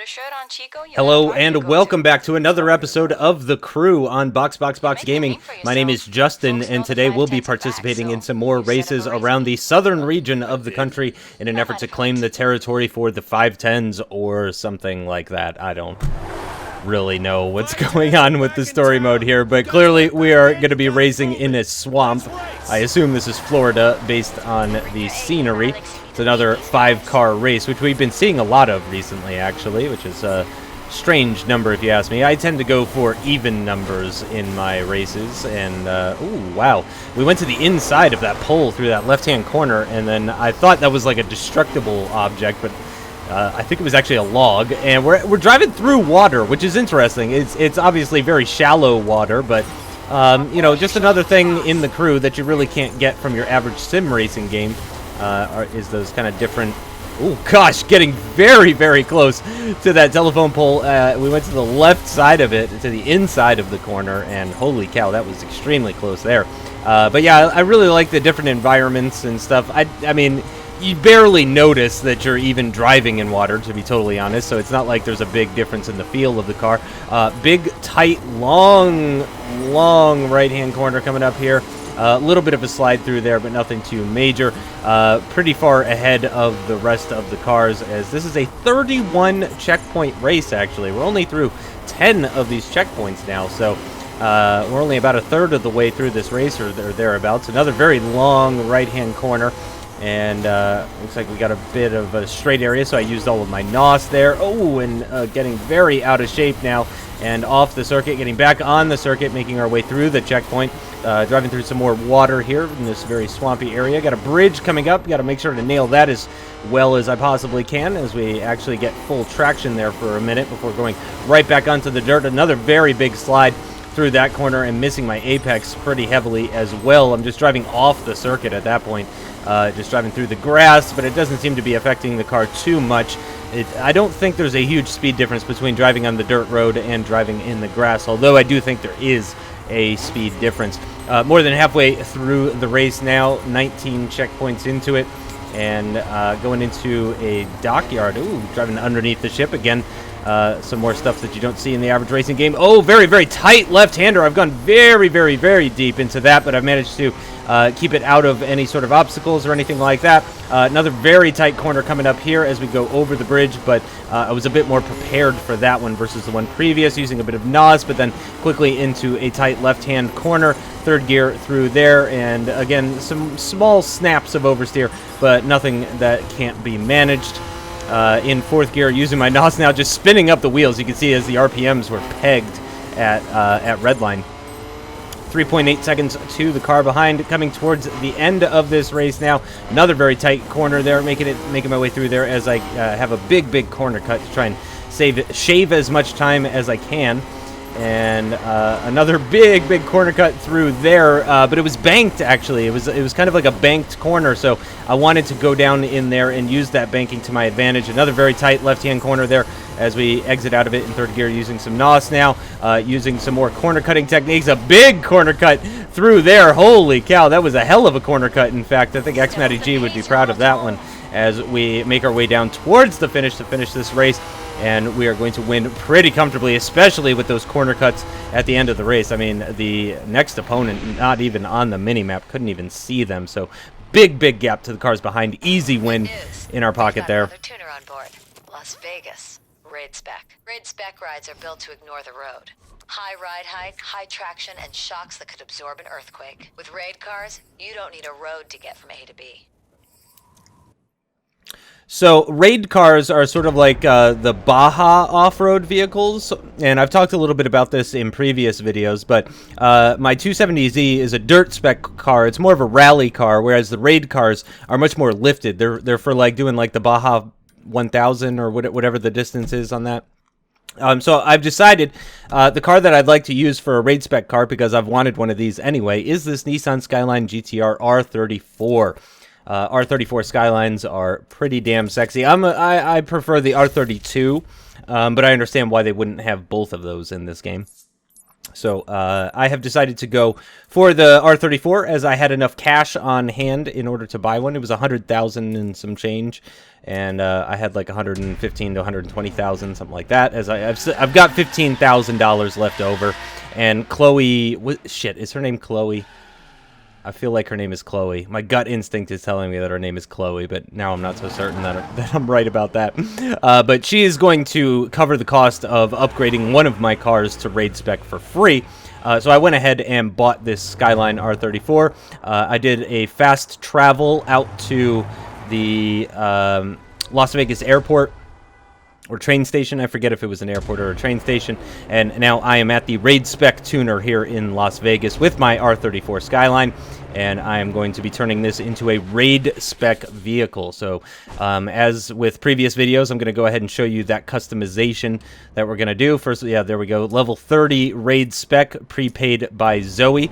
shirt on, Chico. Hello and welcome back to another episode of The Crew on Box Gaming. My name is Justin, and today we'll be participating in some more races around the southern region of the country in an effort to claim the territory for the 510s or something like that. I don't really know what's going on with the story mode here, but clearly we are going to be racing in a swamp. I assume this is Florida based on the scenery. It's another 5-car race, which we've been seeing a lot of recently, actually, which is a strange number if you ask me. I tend to go for even numbers in my races, and, ooh, wow. We went to the inside of that pole through that left-hand corner, and then I thought that was like a destructible object, but I think it was actually a log, and we're driving through water, which is interesting. It's obviously very shallow water, but, you know, just another thing in The Crew that you really can't get from your average sim racing game. Is those kind of different... Oh, gosh, getting very, very close to that telephone pole. We went to the left side of it, to the inside of the corner, and holy cow, that was extremely close there. But yeah, I really like the different environments and stuff. I mean, you barely notice that you're even driving in water, to be totally honest, so it's not like there's a big difference in the feel of the car. Big, tight, long right-hand corner coming up here. A little bit of a slide through there, but nothing too major. Pretty far ahead of the rest of the cars, as this is a 31 checkpoint race, actually. We're only through 10 of these checkpoints now, so we're only about a third of the way through this race, or thereabouts. Another very long right-hand corner, and looks like we got a bit of a straight area, so I used all of my NOS there. Oh, and getting very out of shape now, and off the circuit, getting back on the circuit, making our way through the checkpoint. Driving through some more water here in this very swampy area. Got a bridge coming up. Got to make sure to nail that as well as I possibly can as we actually get full traction there for a minute before going right back onto the dirt. Another very big slide through that corner and missing my apex pretty heavily as well. I'm just driving off the circuit at that point. Just driving through the grass, but it doesn't seem to be affecting the car too much. I don't think there's a huge speed difference between driving on the dirt road and driving in the grass, although I do think there is a speed difference. More than halfway through the race now, 19 checkpoints into it, and going into a dockyard. Ooh, driving underneath the ship again. Some more stuff that you don't see in the average racing game. Oh, very, very tight left-hander. I've gone very, very, very deep into that, but I've managed to keep it out of any sort of obstacles or anything like that. Another very tight corner coming up here as we go over the bridge, but I was a bit more prepared for that one versus the one previous, using a bit of NOS, but then quickly into a tight left-hand corner, third gear through there, and again, some small snaps of oversteer, but nothing that can't be managed. In fourth gear, using my NOS now, just spinning up the wheels. You can see as the RPMs were pegged at redline. 3.8 seconds to the car behind, coming towards the end of this race now. Another very tight corner there, making my way through there as I have a big corner cut to try and shave as much time as I can. And another big corner cut through there, but it was banked, actually. It was kind of like a banked corner, so I wanted to go down in there and use that banking to my advantage. Another very tight left-hand corner there as we exit out of it in third gear, using some NOS now, using some more corner cutting techniques. A big corner cut through there. Holy cow, that was a hell of a corner cut. In fact, I think Xmatty G would be proud of that one as we make our way down towards the finish to finish this race. And we are going to win pretty comfortably, especially with those corner cuts at the end of the race. I mean, the next opponent, not even on the mini-map, couldn't even see them. So big gap to the cars behind. Easy win in our pocket there. Another tuner on board. Las Vegas. Raid Spec. Raid Spec rides are built to ignore the road. High ride height, high traction, and shocks that could absorb an earthquake. With raid cars, you don't need a road to get from A to B. So, raid cars are sort of like the Baja off-road vehicles, and I've talked a little bit about this in previous videos, but my 270Z is a dirt spec car. It's more of a rally car, whereas the raid cars are much more lifted. They're for like doing like the Baja 1000 or whatever the distance is on that. So I've decided the car that I'd like to use for a raid spec car, because I've wanted one of these anyway, is this Nissan Skyline GTR R34. R34 Skylines are pretty damn sexy. I prefer the R32, but I understand why they wouldn't have both of those in this game. So I have decided to go for the R34 as I had enough cash on hand in order to buy one. It was 100,000 and some change, and I had like 115 to 120,000, something like that. As I've got $15,000 left over, and Chloe, shit, is her name Chloe? I feel like her name is Chloe. My gut instinct is telling me that her name is Chloe, but now I'm not so certain that I'm right about that. But she is going to cover the cost of upgrading one of my cars to raid spec for free. So I went ahead and bought this Skyline R34. I did a fast travel out to the Las Vegas airport, or train station. I forget if it was an airport or a train station. And now I am at the Raid Spec Tuner here in Las Vegas with my R34 Skyline, and I am going to be turning this into a Raid Spec vehicle. So as with previous videos, I'm going to go ahead and show you that customization that we're going to do. First, yeah, there we go. Level 30 Raid Spec, prepaid by Zoe.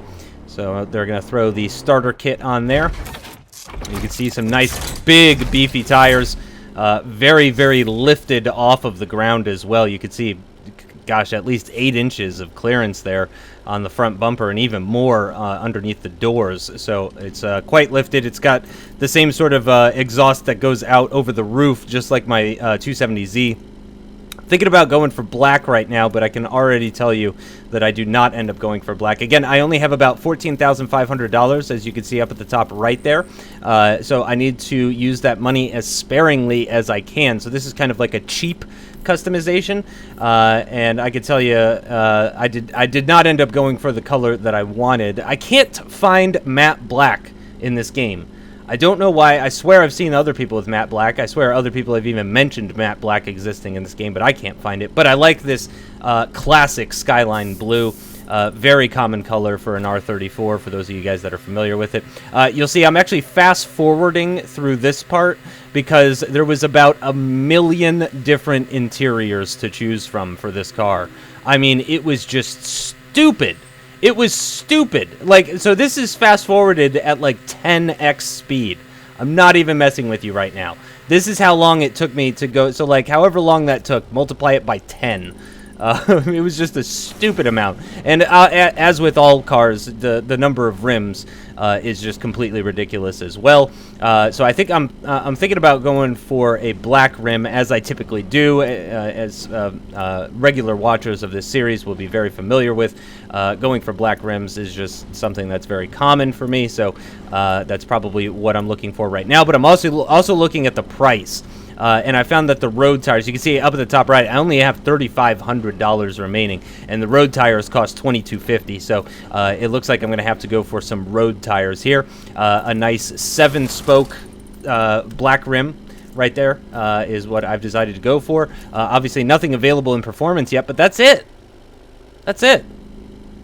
So they're going to throw the starter kit on there. You can see some nice, big, beefy tires. Very, very lifted off of the ground as well. You can see, gosh, at least 8 inches of clearance there on the front bumper, and even more underneath the doors. So it's quite lifted. It's got the same sort of exhaust that goes out over the roof, just like my 270Z. Thinking about going for black right now, but I can already tell you that I do not end up going for black. Again, I only have about $14,500, as you can see up at the top right there. So I need to use that money as sparingly as I can. So this is kind of like a cheap customization, and I can tell you, I did not end up going for the color that I wanted. I can't find matte black in this game. I don't know why. I swear I've seen other people with matte black. I swear other people have even mentioned matte black existing in this game, but I can't find it. But I like this classic Skyline blue. Very common color for an R34, for those of you guys that are familiar with it. You'll see I'm actually fast-forwarding through this part because there was about 1 million different interiors to choose from for this car. I mean, it was just stupid. It was stupid. Like, so this is fast-forwarded at like 10x speed. I'm not even messing with you right now. This is how long it took me to go. So, like, however long that took, multiply it by 10. It was just a stupid amount. And as with all cars, the number of rims is just completely ridiculous as well. So I think I'm thinking about going for a black rim, as I typically do, as regular watchers of this series will be very familiar with. Going for black rims is just something that's very common for me. So that's probably what I'm looking for right now. But I'm also looking at the price. And I found that the road tires, you can see up at the top right, I only have $3,500 remaining, and the road tires cost $2,250. So it looks like I'm going to have to go for some road tires here. A nice 7-spoke black rim right there is what I've decided to go for. Obviously, nothing available in performance yet, but that's it. That's it.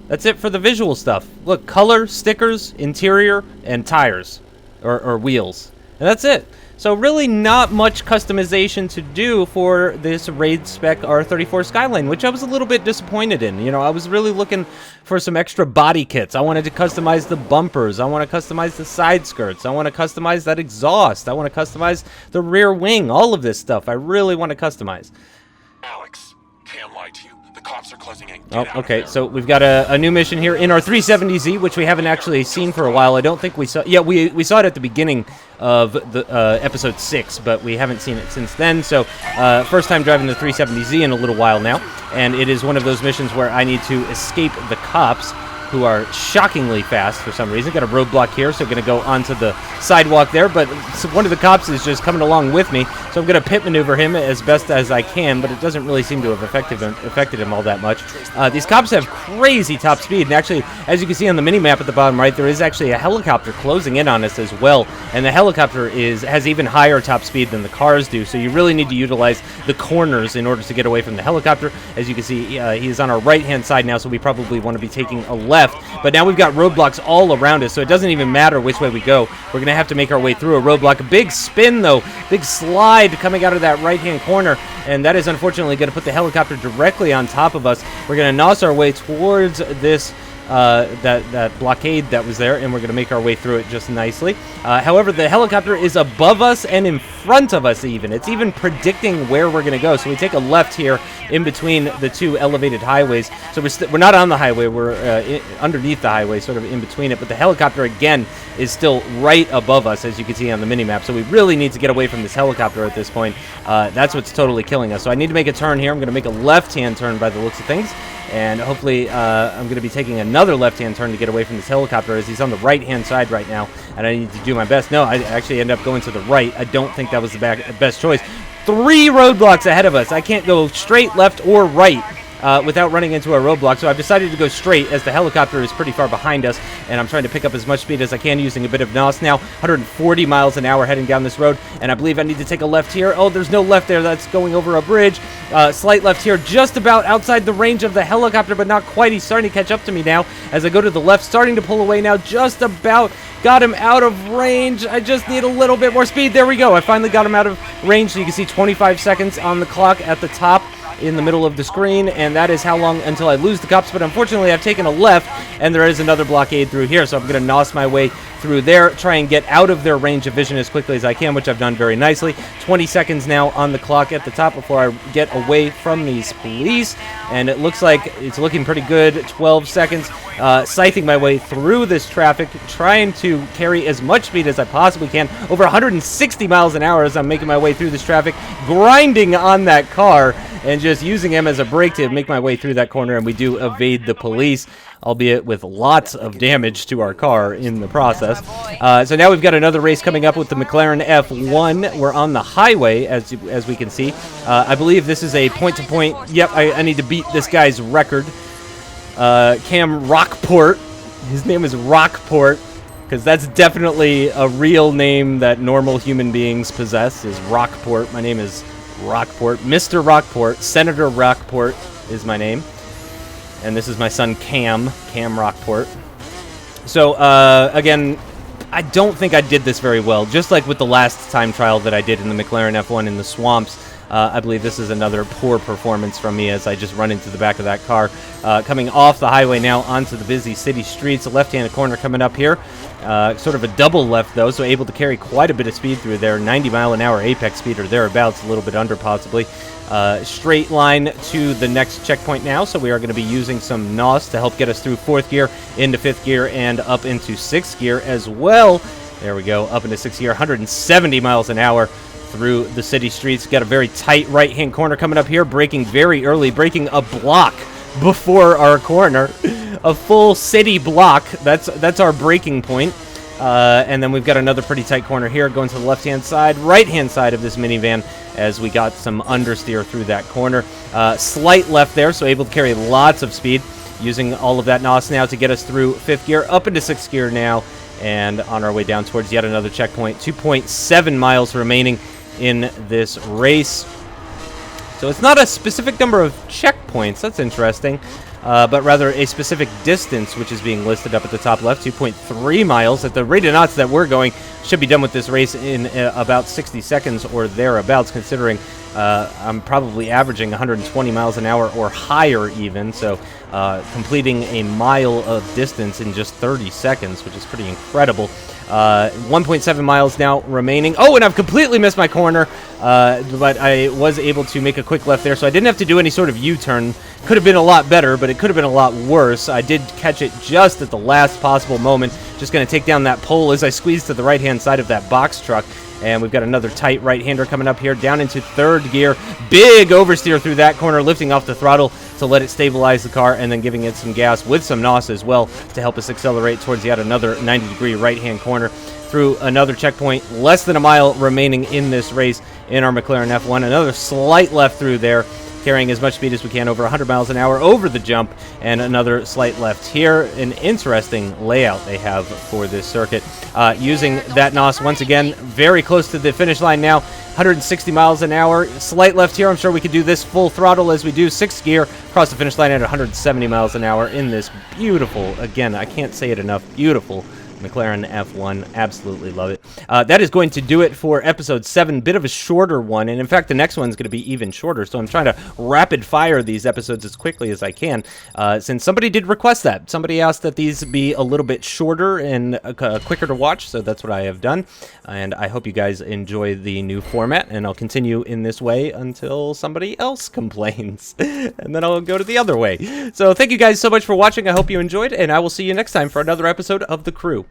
That's it for the visual stuff. Look, color, stickers, interior, and tires, or wheels. And that's it. So really not much customization to do for this Raid Spec R34 Skyline, which I was a little bit disappointed in. You know, I was really looking for some extra body kits. I wanted to customize the bumpers. I want to customize the side skirts. I want to customize that exhaust. I want to customize the rear wing. All of this stuff I really want to customize. Alex, can't lie to you. The cops are closing in. Oh, okay, so we've got a new mission here in our 370Z, which we haven't actually seen for a while. I don't think we saw... Yeah, we saw it at the beginning of the episode 6, but we haven't seen it since then. So, first time driving the 370Z in a little while now, and it is one of those missions where I need to escape the cops, who are shockingly fast for some reason. Got a roadblock here, so I'm going to go onto the sidewalk there, but one of the cops is just coming along with me, so I'm going to pit maneuver him as best as I can, but it doesn't really seem to have affected him all that much. These cops have crazy top speed, and actually, as you can see on the mini-map at the bottom right, there is actually a helicopter closing in on us as well, and the helicopter has even higher top speed than the cars do, so you really need to utilize the corners in order to get away from the helicopter. As you can see, he is on our right-hand side now, so we probably want to be taking a left. But now we've got roadblocks all around us, so it doesn't even matter which way we go. We're going to have to make our way through a roadblock. A big spin, though. Big slide coming out of that right-hand corner, and that is unfortunately going to put the helicopter directly on top of us. We're going to nos our way towards this that blockade that was there, and we're going to make our way through it just nicely. However, the helicopter is above us and in front of us even. It's even predicting where we're going to go. So we take a left here in between the two elevated highways. So we're not on the highway. We're underneath the highway, sort of in between it. But the helicopter, again, is still right above us, as you can see on the mini-map. So we really need to get away from this helicopter at this point. That's what's totally killing us. So I need to make a turn here. I'm going to make a left-hand turn by the looks of things. And hopefully I'm going to be taking another left-hand turn to get away from this helicopter, as he's on the right-hand side right now, and I need to do my best. No, I actually end up going to the right. I don't think that was the best choice. 3 roadblocks ahead of us. I can't go straight, left, or right without running into a roadblock, so I've decided to go straight, as the helicopter is pretty far behind us, and I'm trying to pick up as much speed as I can using a bit of NOS now. 140 miles an hour heading down this road, and I believe I need to take a left here. Oh, there's no left there. That's going over a bridge. Slight left here, just about outside the range of the helicopter, but not quite. He's starting to catch up to me now as I go to the left, starting to pull away now, just about. Got him out of range. I just need a little bit more speed. There we go. I finally got him out of range, so you can see 25 seconds on the clock at the top in the middle of the screen, and that is how long until I lose the cops. But unfortunately, I've taken a left, and there is another blockade through here, so I'm going to NOS my way through there, try and get out of their range of vision as quickly as I can, which I've done very nicely. 20 seconds now on the clock at the top before I get away from these police, and it looks like it's looking pretty good. 12 seconds, scything my way through this traffic, trying to carry as much speed as I possibly can, over 160 miles an hour as I'm making my way through this traffic, grinding on that car, and just using him as a brake to make my way through that corner, and we do evade the police, albeit with lots of damage to our car in the process. So now we've got another race coming up with the McLaren F1. We're on the highway, as we can see. I believe this is a point-to-point. Yep, I need to beat this guy's record. Cam Rockport. His name is Rockport, because that's definitely a real name that normal human beings possess, is Rockport. My name is Rockport. Mr. Rockport. Senator Rockport is my name. And this is my son, Cam Rockport. So, again, I don't think I did this very well. Just like with the last time trial that I did in the McLaren F1 in the swamps, I believe this is another poor performance from me as I just run into the back of that car. Coming off the highway now onto the busy city streets. A left-hand corner coming up here. Sort of a double left, though, so able to carry quite a bit of speed through there. 90-mile-an-hour apex speed or thereabouts, a little bit under possibly. Straight line to the next checkpoint now, so we are going to be using some NOS to help get us through 4th gear, into 5th gear, and up into 6th gear as well. There we go, up into 6th gear, 170 miles an hour through the city streets. Got a very tight right-hand corner coming up here, braking very early, braking a block before our corner. A full city block, that's our braking point. And then we've got another pretty tight corner here going to the left-hand side, right-hand side of this minivan as we got some understeer through that corner. Slight left there, so able to carry lots of speed, using all of that NOS now to get us through 5th gear, up into 6th gear now, and on our way down towards yet another checkpoint. 2.7 miles remaining in this race. So it's not a specific number of checkpoints, that's interesting. But rather a specific distance, which is being listed up at the top left, 2.3 miles. At the rate of knots that we're going, should be done with this race in about 60 seconds or thereabouts, considering I'm probably averaging 120 miles an hour or higher even, so completing a mile of distance in just 30 seconds, which is pretty incredible. 1.7 miles now remaining. Oh, and I've completely missed my corner, but I was able to make a quick left there, so I didn't have to do any sort of U-turn. Could have been a lot better, but it could have been a lot worse. I did catch it just at the last possible moment. Just going to take down that pole as I squeeze to the right-hand side of that box truck. And we've got another tight right-hander coming up here, down into 3rd gear. Big oversteer through that corner, lifting off the throttle to let it stabilize the car, and then giving it some gas with some NOS as well to help us accelerate towards yet another 90-degree right-hand corner through another checkpoint. Less than a mile remaining in this race in our McLaren F1. Another slight left through there, carrying as much speed as we can, over 100 miles an hour over the jump, and another slight left here. An interesting layout they have for this circuit. Using that NOS once again, very close to the finish line now, 160 miles an hour. Slight left here. I'm sure we could do this full throttle as we do 6th gear, across the finish line at 170 miles an hour in this beautiful, again, I can't say it enough, beautiful McLaren F1, absolutely love it. That is going to do it for episode 7, bit of a shorter one, and in fact the next one's going to be even shorter, so I'm trying to rapid fire these episodes as quickly as I can, since somebody did request that. Somebody asked that these be a little bit shorter and quicker to watch, so that's what I have done, and I hope you guys enjoy the new format, and I'll continue in this way until somebody else complains, and then I'll go to the other way. So thank you guys so much for watching. I hope you enjoyed, and I will see you next time for another episode of The Crew.